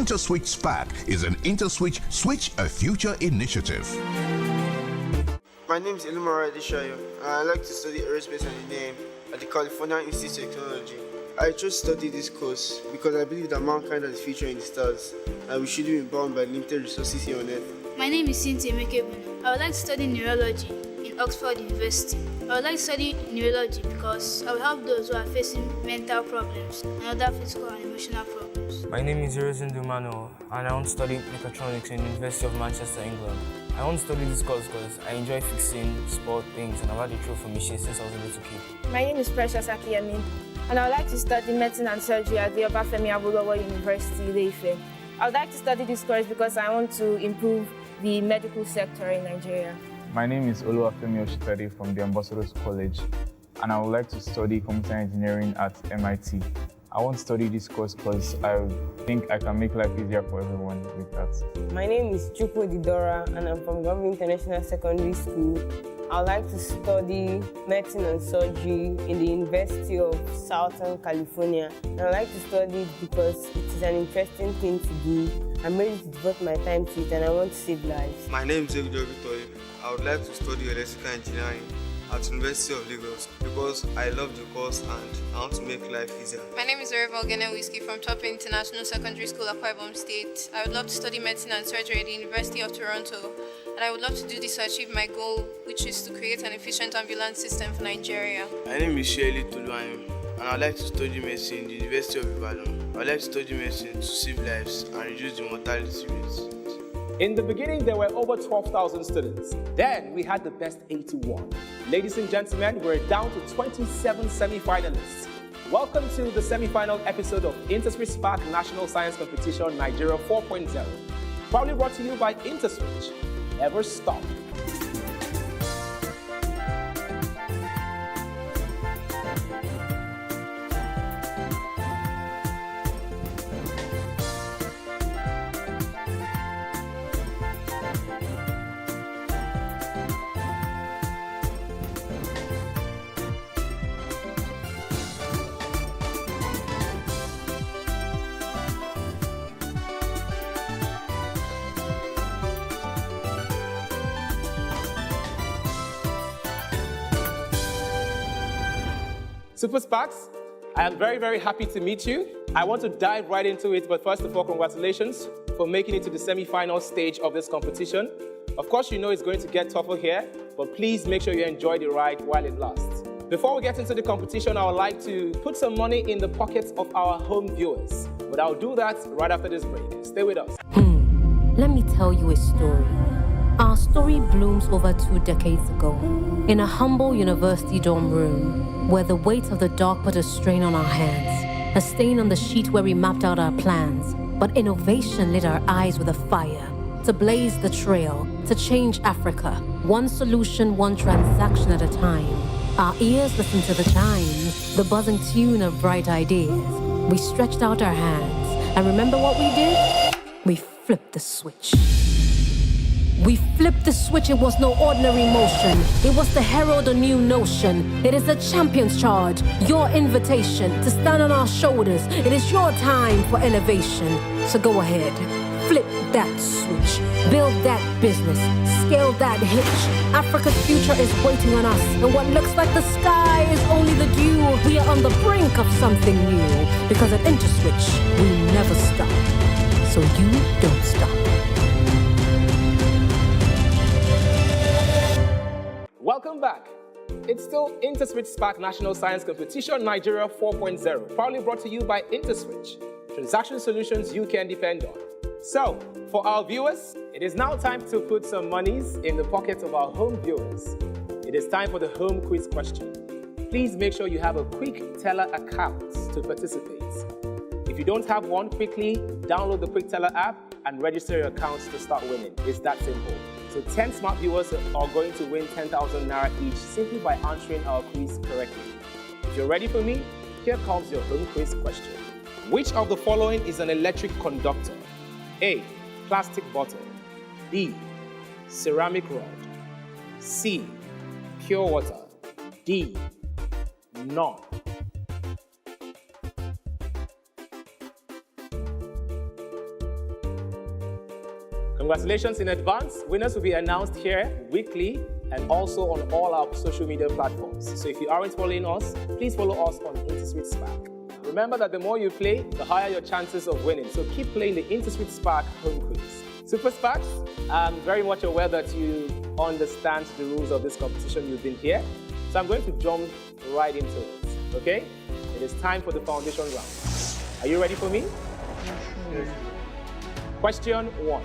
InterswitchSPAK is an IntersWitch Switch a Future initiative. My name is Elumara Adeshayo, and I like to study aerospace engineering at the California Institute of Technology. I chose to study this course because I believe that mankind has a future in the stars, and we shouldn't be bound by limited resources here on Earth. My name is Cynthia Mekebuna. I would like to study neurology in Oxford University. I would like to study neurology because I will help those who are facing mental problems and other physical and emotional problems. My name is Hirozen Dumano, and I want to study mechatronics in the University of Manchester, England. I want to study this course because I enjoy fixing sport things and I've had a thrill for machines since I was a little kid. My name is Precious Akiyemi, and I would like to study medicine and surgery at the Obafemi Awolowo University, Ile-Ife. I would like to study this course because I want to improve the medical sector in Nigeria. My name is Oluwafemi Oshitade from the Ambassadors College, and I would like to study computer engineering at MIT. I want to study this course because I think I can make life easier for everyone with that. My name is Chukwu Didora, and I'm from Government International Secondary School. I would like to study medicine and surgery in the University of Southern California. And I would like to study it because it is an interesting thing to do. I'm ready to devote my time to it, and I want to save lives. My name is Egudo Victory. I would like to study electrical engineering at the University of Lagos because I love the course and I want to make life easier. My name is Rev Ogene Whiskey from Top International Secondary School, Akwa Ibom State. I would love to study medicine and surgery at the University of Toronto, and I would love to do this to achieve my goal, which is to create an efficient ambulance system for Nigeria. My name is Shirley Toluwayim, and I would like to study medicine in the University of Ibadan. I would like to study medicine to save lives and reduce the mortality rates. In the beginning, there were over 12,000 students. Then we had the best 81. Ladies and gentlemen, we're down to 27 semi-finalists. Welcome to the semi-final episode of InterswitchSPAK National Science Competition Nigeria 4.0. Proudly brought to you by IntersWitch. Never stop. Super Sparks, I am very, very happy to meet you. I want to dive right into it, but first of all, congratulations for making it to the semi-final stage of this competition. Of course, you know it's going to get tougher here, but please make sure you enjoy the ride while it lasts. Before we get into the competition, I would like to put some money in the pockets of our home viewers, but I'll do that right after this break. Stay with us. Let me tell you a story. Our story blooms over 2 decades ago in a humble university dorm room where the weight of the dark put a strain on our hands, a stain on the sheet where we mapped out our plans. But innovation lit our eyes with a fire to blaze the trail, to change Africa, one solution, one transaction at a time. Our ears listened to the chime, the buzzing tune of bright ideas. We stretched out our hands, and remember what we did? We flipped the switch. We flipped the switch, it was no ordinary motion. It was to herald a new notion. It is a champion's charge, your invitation to stand on our shoulders. It is your time for elevation. So go ahead, flip that switch, build that business, scale that hitch. Africa's future is waiting on us, and what looks like the sky is only the dew. We are on the brink of something new, because at IntersWitch, we never stop. So you don't stop. Welcome back. It's still InterswitchSPAK National Science Competition Nigeria 4.0, proudly brought to you by IntersWitch, transaction solutions you can depend on. So, for our viewers, it is now time to put some monies in the pockets of our home viewers. It is time for the home quiz question. Please make sure you have a Quick Teller account to participate. If you don't have one, quickly download the Quick Teller app and register your accounts to start winning. It's that simple. So 10 smart viewers are going to win 10,000 Naira each simply by answering our quiz correctly. If you're ready for me, here comes your home quiz question. Which of the following is an electric conductor? A, plastic bottle. B, ceramic rod. C, pure water. D, none. Congratulations in advance. Winners will be announced here weekly and also on all our social media platforms. So if you aren't following us, please follow us on InterswitchSPAK. Remember that the more you play, the higher your chances of winning. So keep playing the InterswitchSPAK home quiz. Super Sparks, I'm very much aware that you understand the rules of this competition. You've been here. So I'm going to jump right into it, okay? It is time for the foundation round. Are you ready for me? Yes. Question 1.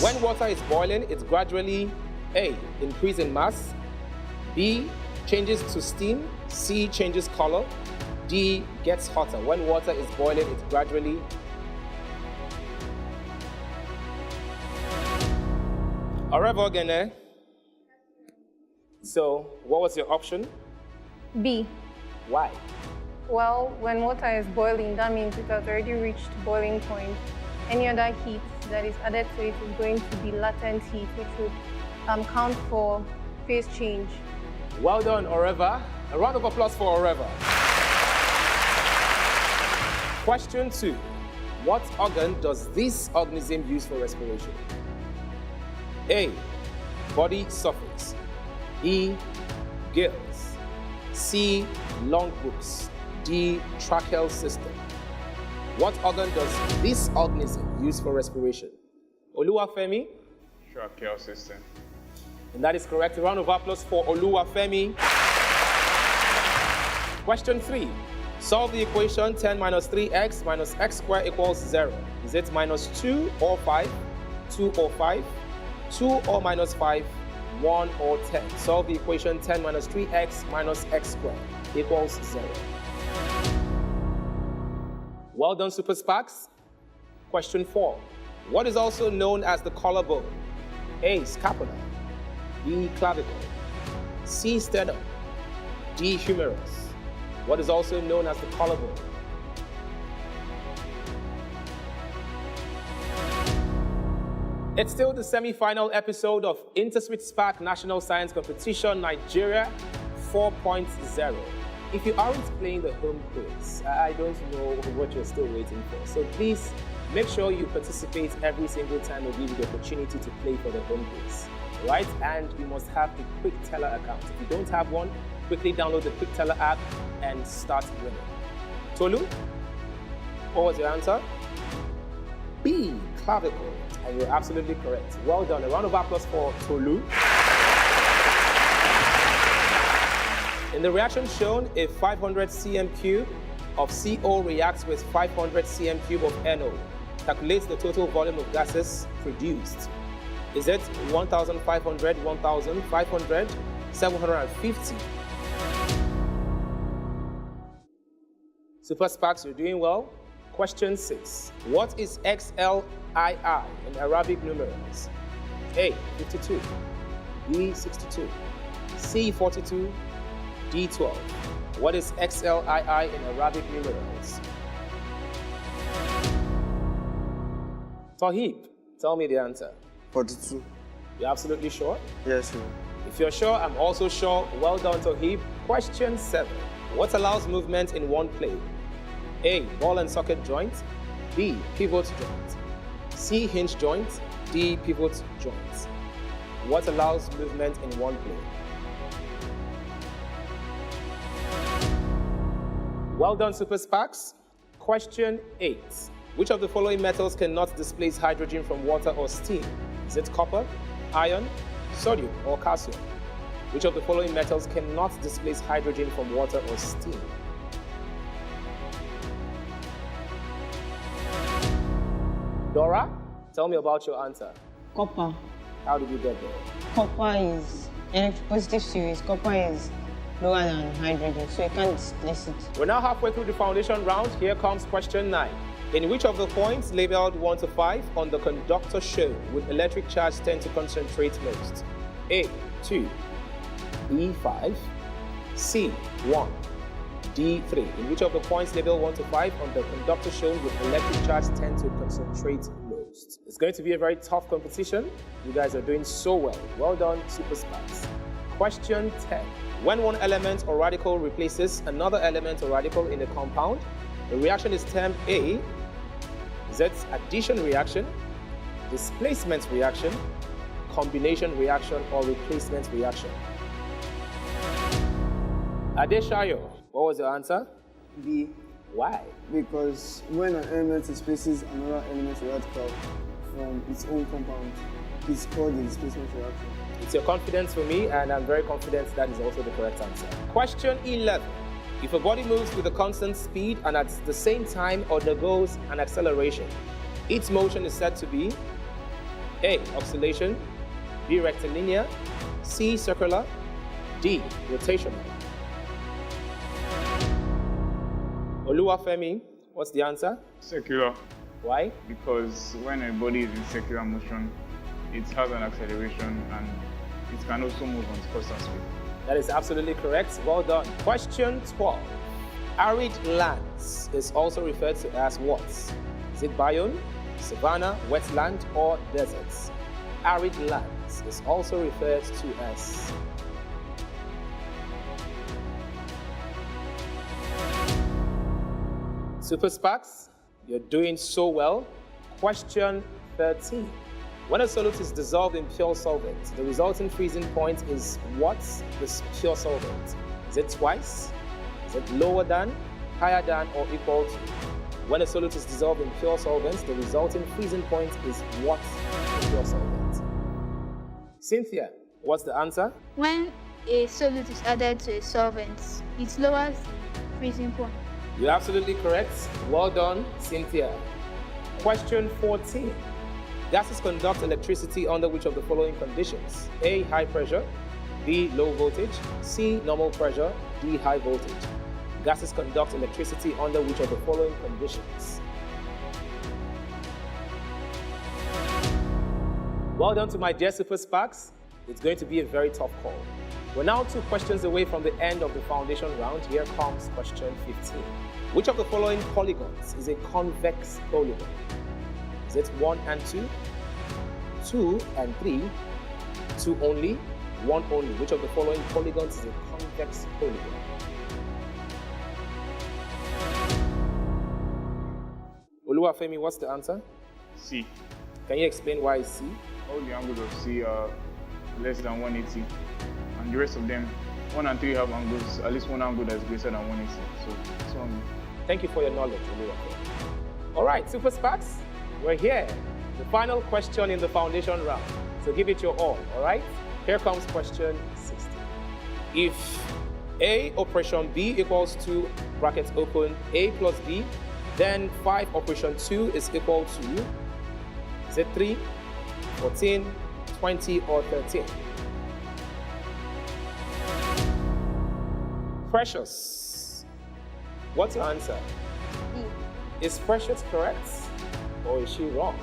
When water is boiling, it gradually A. increases in mass, B. changes to steam, C. changes color, D. gets hotter. When water is boiling, it gradually However, Gene. So, what was your option? B. Why? Well, when water is boiling, that means it has already reached boiling point. Any other heat that is added to it is going to be latent heat, which would count for phase change. Well done, Oreva. A round of applause for Oreva. Question 2. What organ does this organism use for respiration? A. Body surface. B. Gills. C. Lung books. D. Tracheal system. What organ does this organism use for respiration? Oluwafemi? Tracheal system. And that is correct. A round of applause for Oluwafemi. Question 3. Solve the equation 10 minus 3x minus x squared equals 0. Is it minus 2 or 5, 2 or 5, 2 or minus 5, 1 or 10? Solve the equation 10 minus 3x minus x squared equals 0. Well done, Super Sparks. Question 4. What is also known as the collarbone? A. Scapula. B. Clavicle. C. Sternum. D. Humerus. What is also known as the collarbone? It's still the semi-final episode of InterswitchSPAK National Science Competition Nigeria 4.0. If you aren't playing the home quiz, I don't know what you're still waiting for. So please make sure you participate every single time we give you the opportunity to play for the home quiz. Right? And you must have a Quick Teller account. If you don't have one, quickly download the Quick Teller app and start winning. Tolu, what was your answer? B. Clavicle. And you're absolutely correct. Well done. A round of applause for Tolu. In the reaction shown, a 500 cm cube of CO reacts with 500 cm cube of NO. Calculates the total volume of gases produced. Is it 1,500, 1,500, 750? Super Sparks, you're doing well. Question 6. What is XLII in Arabic numerals? A. 52. B. 62. C. 42. D. 12. What is XLII in Arabic numerals? Tahib, tell me the answer. 42. You're absolutely sure? Yes, sir. If you're sure, I'm also sure. Well done, Tahib. Question 7. What allows movement in one plane? A. Ball and socket joint. B. Pivot joint. C. Hinge joint. D. Pivot joint. What allows movement in one plane? Well done, Super Sparks. Question 8. Which of the following metals cannot displace hydrogen from water or steam? Is it copper, iron, sodium, or calcium? Which of the following metals cannot displace hydrogen from water or steam? Dora, tell me about your answer. Copper. How did you get there? Copper is electropositive series. Copper is lower than hydrogen, so you can't displace it. We're now halfway through the foundation round. Here comes question 9. In which of the points labeled 1 to 5 on the conductor shown would electric charge tend to concentrate most? A. 2. B. 5. C. 1. D. 3. In which of the points labeled 1 to 5 on the conductor shown would electric charge tend to concentrate most? It's going to be a very tough competition. You guys are doing so well. Well done, Super Sparks. Question 10. When one element or radical replaces another element or radical in a compound, the reaction is termed A. Is it addition reaction, displacement reaction, combination reaction, or replacement reaction? Adeshayo, what was your answer? B. Why? Because when an element displaces another element radical from its own compound, it's called the displacement reaction. It's your confidence for me, and I'm very confident that is also the correct answer. Question 11. If a body moves with a constant speed and at the same time undergoes an acceleration, its motion is said to be A. Oscillation, B. Rectilinear, C. Circular, D. Rotational. Oluwafemi, what's the answer? Circular. Why? Because when a body is in circular motion, it has an acceleration and it can also move on constant speed. That is absolutely correct. Well done. Question 12. Arid lands is also referred to as what? Is it biome, savanna, wetland, or deserts? Arid lands is also referred to as Super SPAKs, you're doing so well. Question 13. When a solute is dissolved in pure solvent, the resulting freezing point is what? This pure solvent. Is it twice? Is it lower than, higher than, or equal to? When a solute is dissolved in pure solvent, the resulting freezing point is what? The pure solvent. Cynthia, what's the answer? When a solute is added to a solvent, it lowers the freezing point. You're absolutely correct. Well done, Cynthia. Question 14. Gases conduct electricity under which of the following conditions? A. High pressure, B. Low voltage, C. Normal pressure, D. High voltage. Gases conduct electricity under which of the following conditions? Well done to my dear Super SPAKs. It's going to be a very tough call. We're now 2 questions away from the end of the foundation round. Here comes question 15. Which of the following polygons is a convex polygon? Is it 1 and 2, 2 and 3, 2 only, 1 only? Which of the following polygons is a convex polygon? Oluwafemi, what's the answer? C. Can you explain why it's C? All the angles of C are less than 180. And the rest of them, 1 and 3 have angles, at least one angle that's greater than 180. So it's one. Thank you for your knowledge, Oluwafemi. All right, Super SPAKs, we're here. The final question in the foundation round. So give it your all right? Here comes question 16. If A operation B equals to, brackets open, A plus B, then 5 operation 2 is equal to, is it 3, 14, 20, or 13? Precious, what's your answer? B. Is Precious correct or is she wrong?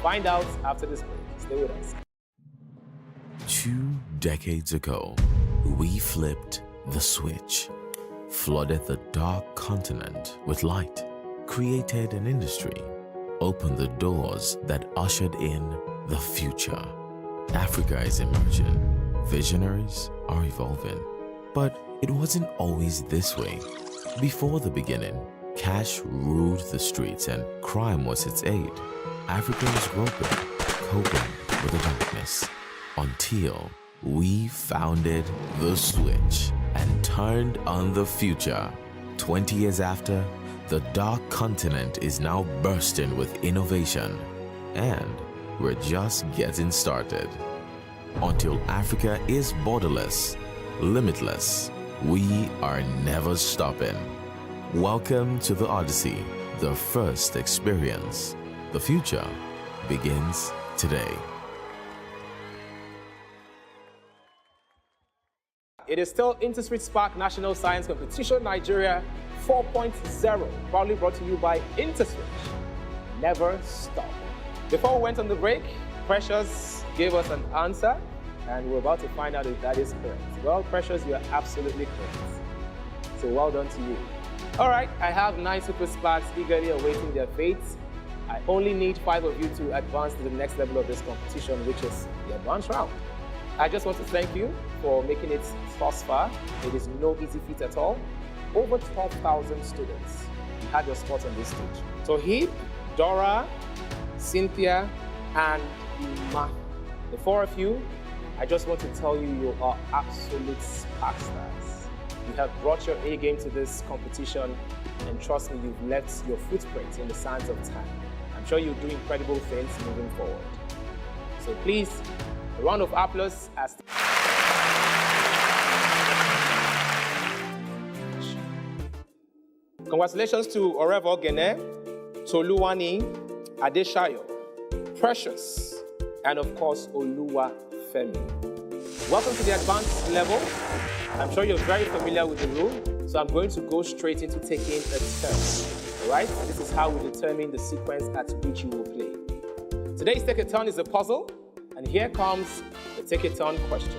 Find out after this break. Stay with us. 2 decades ago, we flipped the switch, flooded the dark continent with light, created an industry, opened the doors that ushered in the future. Africa is emerging. Visionaries are evolving. But it wasn't always this way. Before the beginning, cash ruled the streets and crime was its aid. Africa was groping, coping with the darkness, until we founded the switch and turned on the future. 20 years after, the dark continent is now bursting with innovation, and we're just getting started. Until Africa is borderless, limitless, we are never stopping. Welcome to the Odyssey, the first experience. The future begins today. It is still InterswitchSPAK National Science Competition Nigeria 4.0, proudly brought to you by IntersWitch. Never stop. Before we went on the break, Precious gave us an answer, and we're about to find out if that is correct. Well, Precious, you are absolutely correct. So well done to you. All right, I have 9 Super SPAKs eagerly awaiting their fates. I only need 5 of you to advance to the next level of this competition, which is the advanced round. I just want to thank you for making it thus far. It is no easy feat at all. Over 12,000 students. You had your spot on this stage. So Hip, Dora, Cynthia, and math. The four of you, I just want to tell you, you are absolute SPAK stars. You have brought your A game to this competition, and trust me, you've left your footprint in the sands of time. I'm sure you'll do incredible things moving forward. So please, a round of applause as congratulations to Orevo Gene, Toluwani, Adeshayo, Precious, and of course, Oluwa Femi. Welcome to the advanced level. I'm sure you're very familiar with the rule, so I'm going to go straight into taking a turn. All right? This is how we determine the sequence at which you will play. Today's Take a Turn is a puzzle, and here comes the Take a Turn question.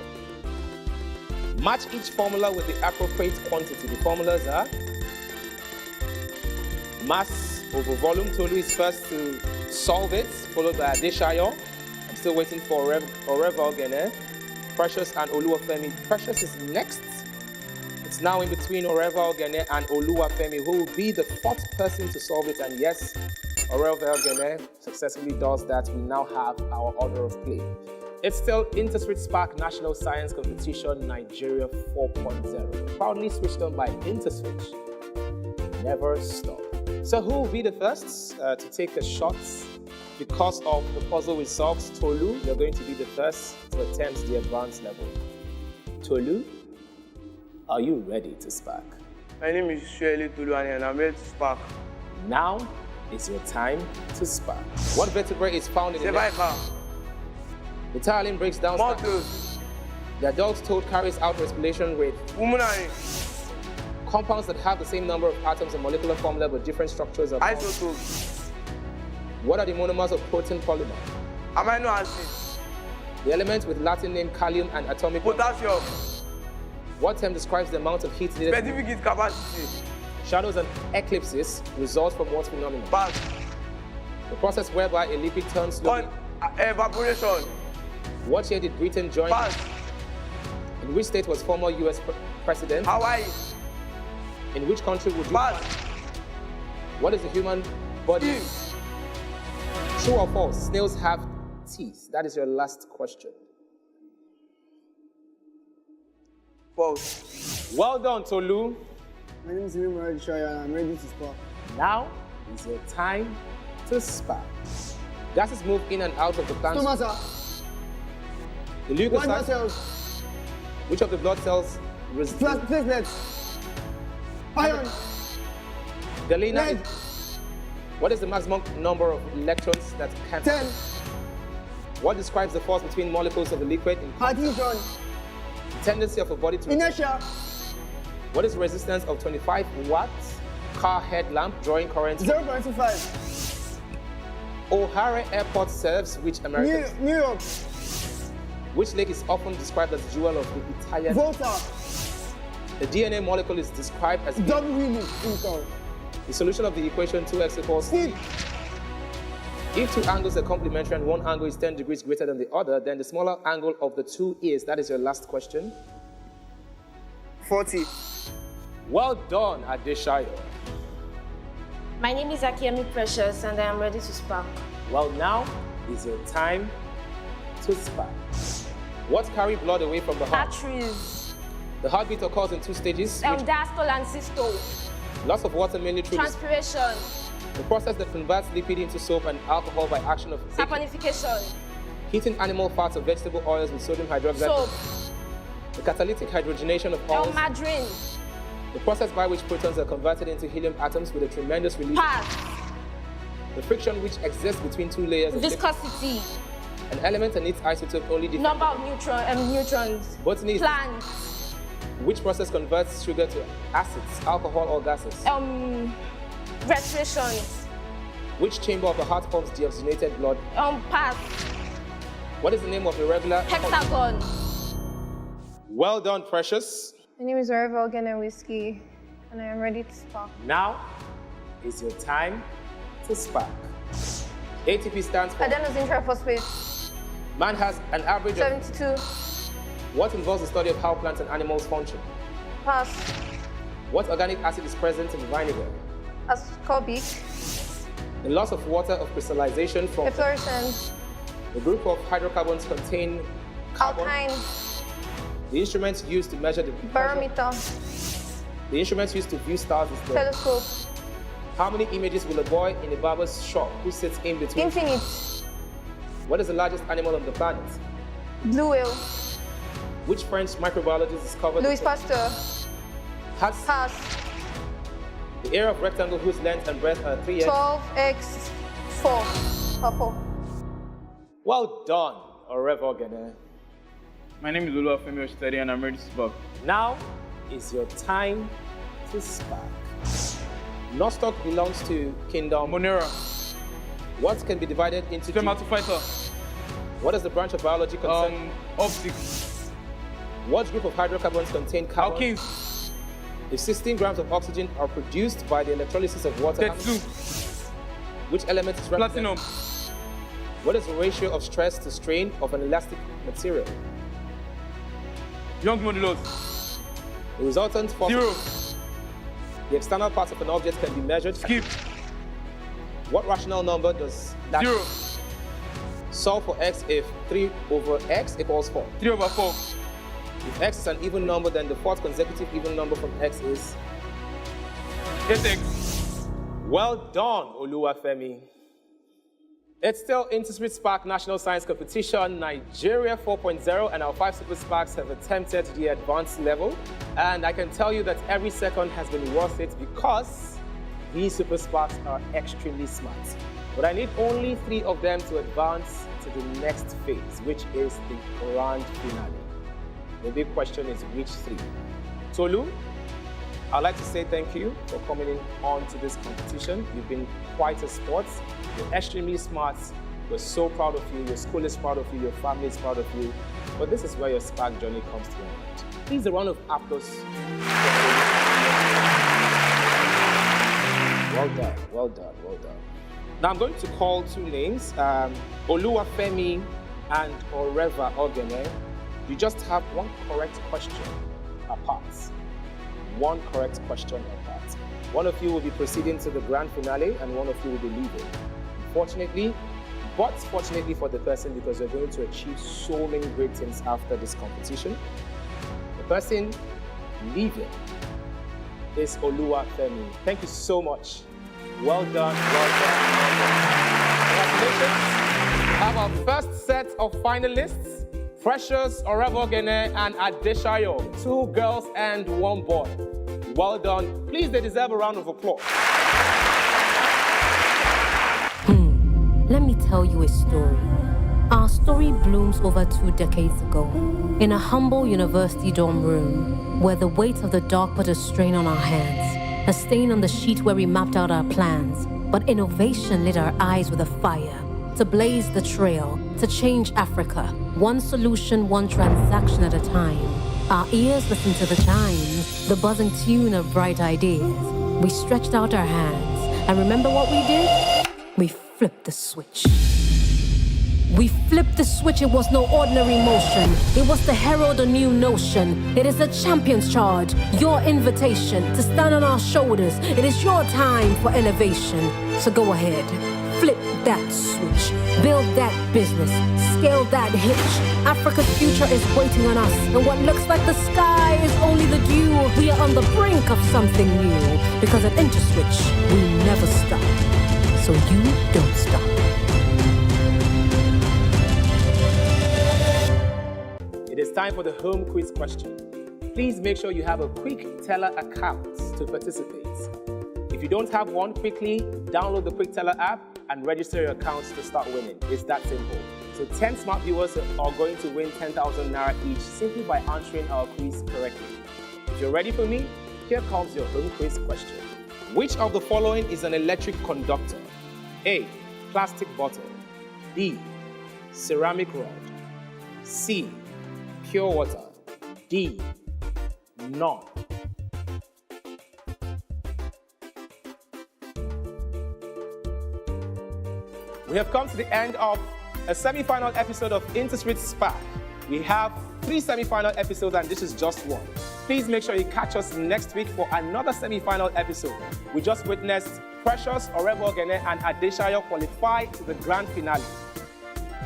Match each formula with the appropriate quantity. The formulas are mass over volume. Tolu is first to solve it, followed by Adeshayo. I'm still waiting for Orevo Gene, Precious, and Oluwafemi. Precious is next. It's now in between Orevo Gene and Oluwafemi, who will be the fourth person to solve it. And yes, Orevo Gene successfully does that. We now have our order of play. It's still InterswitchSPAK National Science Competition Nigeria 4.0. Proudly switched on by IntersWitch. Never stop. So who will be the first to take a shot? Because of the puzzle we solved, Tolu, you're going to be the first to attempt the advanced level. Tolu, are you ready to spark? My name is Shirley Toluwani and I'm ready to spark. Now is your time to spark. What vertebrae is found in the neck? The tail breaks down. The adult toad carries out respiration with compounds that have the same number of atoms and molecular formula but different structures of isotopes. What are the monomers of protein polymer? Amino acids. The elements with Latin name kalium and atomic potassium. Number. What term describes the amount of heat needed? Specific heat capacity. Shadows and eclipses result from what phenomenon? Pass. The process whereby a liquid turns slowly. Evaporation. What year did Britain join? Pass. In which state was former US president? Hawaii. In which country would you pass? What is the human body? Teeth. True or false? Snails have teeth. That is your last question. False. Well done, Tolu. My name is N7.5 Million and I'm ready to spark. Now is your time to spark. Gases move in and out of the plant. Stomata. The leukocytes. Cells. Which of the blood cells? Platelets. Iron. Galena. What is the maximum number of electrons that can? 10. What describes the force between molecules of a liquid? Adhesion. The tendency of a body to inertia. What is the resistance of 25 watts car headlamp drawing current? 0.25. O'Hare Airport serves which American? New York. Which lake is often described as the jewel of the Italian? Volta. The DNA molecule is described as double helix. The solution of the equation 2x equals speed. If two angles are complementary and one angle is 10 degrees greater than the other, then the smaller angle of the two is, that is your last question. 40. Well done, Adeshayo. My name is Akiemi Precious and I am ready to spark. Well, now is your time to spark. What carry blood away from the heart? Batteries. The heartbeat occurs in two stages. Diastole and systole. Loss of water mainly through transpiration. The process that converts lipid into soap and alcohol by action of saponification. Heating animal fats or vegetable oils with sodium hydroxide. Soap. The catalytic hydrogenation of oils. Margarine. The process by which protons are converted into helium atoms with a tremendous release. Pass. The friction which exists between two layers. Viscosity. An element and its isotope only different. Number of neutrons. Botany. Plants. Which process converts sugar to acids, alcohol, or gases? Respiration. Which chamber of the heart pumps deoxygenated blood? Pass. What is the name of the regular? Hexagon. Well done, Precious. My name is Orevo Gene, and I am ready to spark. Now is your time to spark. ATP stands for? Adenosine triphosphate. Man has an average 72. What involves the study of how plants and animals function? Pass. What organic acid is present in vinegar? Ascorbic. The loss of water of crystallization from? Efflorescence. The group of hydrocarbons contain carbon. Alkyne. The instruments used to measure the Barometer. The instruments used to view stars is the Telescope. How many images will a boy in a barber's shop who sits in between? Infinite. What is the largest animal on the planet? Blue whale. Which French microbiologist discovered Louis Pasteur. Pass. Pass. The area of rectangle whose length and breadth are 3x? 12x 4. 4. Well done, Orevo Gene. My name is Oluwafemi Oshitade and I'm ready to spark. Now is your time to spark. Nostock belongs to Kingdom Monera. What can be divided into Spermatofighter. What is the branch of biology concerned? Optics. What group of hydrocarbons contain carbon? Alkenes. If 16 grams of oxygen are produced by the electrolysis of water, 32. Which element is represented? Platinum. What is the ratio of stress to strain of an elastic material? Young modulus. The resultant force. 0. The external parts of an object can be measured. Skip. What rational number does that 0. solve for x if 3 over x equals 4? 3 over 4. If x is an even number, then the fourth consecutive even number from x is 8x. Well done, Oluwafemi. It's still InterswitchSPAK National Science Competition, Nigeria 4.0, and our 5 Super SPAKs have attempted the advanced level. And I can tell you that every second has been worth it because these Super SPAKs are extremely smart. But I need only 3 of them to advance to the next phase, which is the grand finale. The big question is which 3? Tolu, I'd like to say thank you for coming in on to this competition. You've been quite a sport. You're extremely smart. We're so proud of you. Your school is proud of you. Your family is proud of you. But this is where your SPAK journey comes to an end. Please, a round of applause. Well done, well done, well done. Now I'm going to call 2 names, Oluwafemi and Oreva Ogene. You just have 1 correct question apart. 1 correct question apart. One of you will be proceeding to the grand finale and one of you will be leaving. Fortunately, but fortunately for the person, because you're going to achieve so many great things after this competition, the person leaving is Oluwafemi. Thank you so much. Well done, well done, well done. Congratulations. We have our first set of finalists. Precious, Oravogene, and Adeshayo, 2 girls and 1 boy. Well done. Please, they deserve a round of applause. Let me tell you a story. Our story blooms over 2 decades ago in a humble university dorm room where the weight of the dark put a strain on our hands, a stain on the sheet where we mapped out our plans. But innovation lit our eyes with a fire to blaze the trail, to change Africa, 1 solution, 1 transaction at a time. Our ears listened to the chimes, the buzzing tune of bright ideas. We stretched out our hands, and remember what we did? We flipped the switch. We flipped the switch. It was no ordinary motion. It was to herald a new notion. It is a champion's charge, your invitation to stand on our shoulders. It is your time for elevation. So go ahead. Flip that switch, build that business, scale that hitch. Africa's future is waiting on us, and what looks like the sky is only the dew. We are on the brink of something new, because at IntersWitch, we never stop. So you don't stop. It is time for the home quiz question. Please make sure you have a Quick Teller account to participate. If you don't have one, quickly download the Quick Teller app and register your accounts to start winning. It's that simple. So 10 smart viewers are going to win 10,000 Naira each simply by answering our quiz correctly. If you're ready for me, here comes your home quiz question. Which of the following is an electric conductor? A, plastic bottle. B, ceramic rod. C, pure water. D, none. We have come to the end of a semi-final episode of InterswitchSPAK. We have 3 semi-final episodes and this is just 1. Please make sure you catch us next week for another semi-final episode. We just witnessed Precious, Orebo Ogene, and Adeshayo qualify to the grand finale.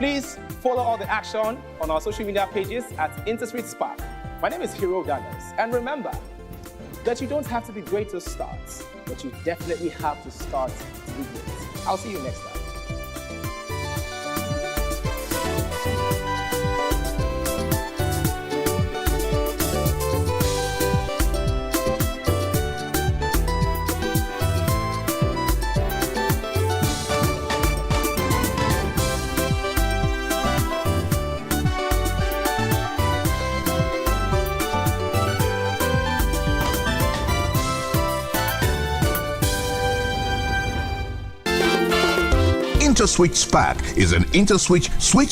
Please follow all the action on our social media pages at InterswitchSPAK. My name is Hero Daniels, and remember that you don't have to be great to start, but you definitely have to start to be great. I'll see you next time. InterswitchSPAK is an Interswitch switch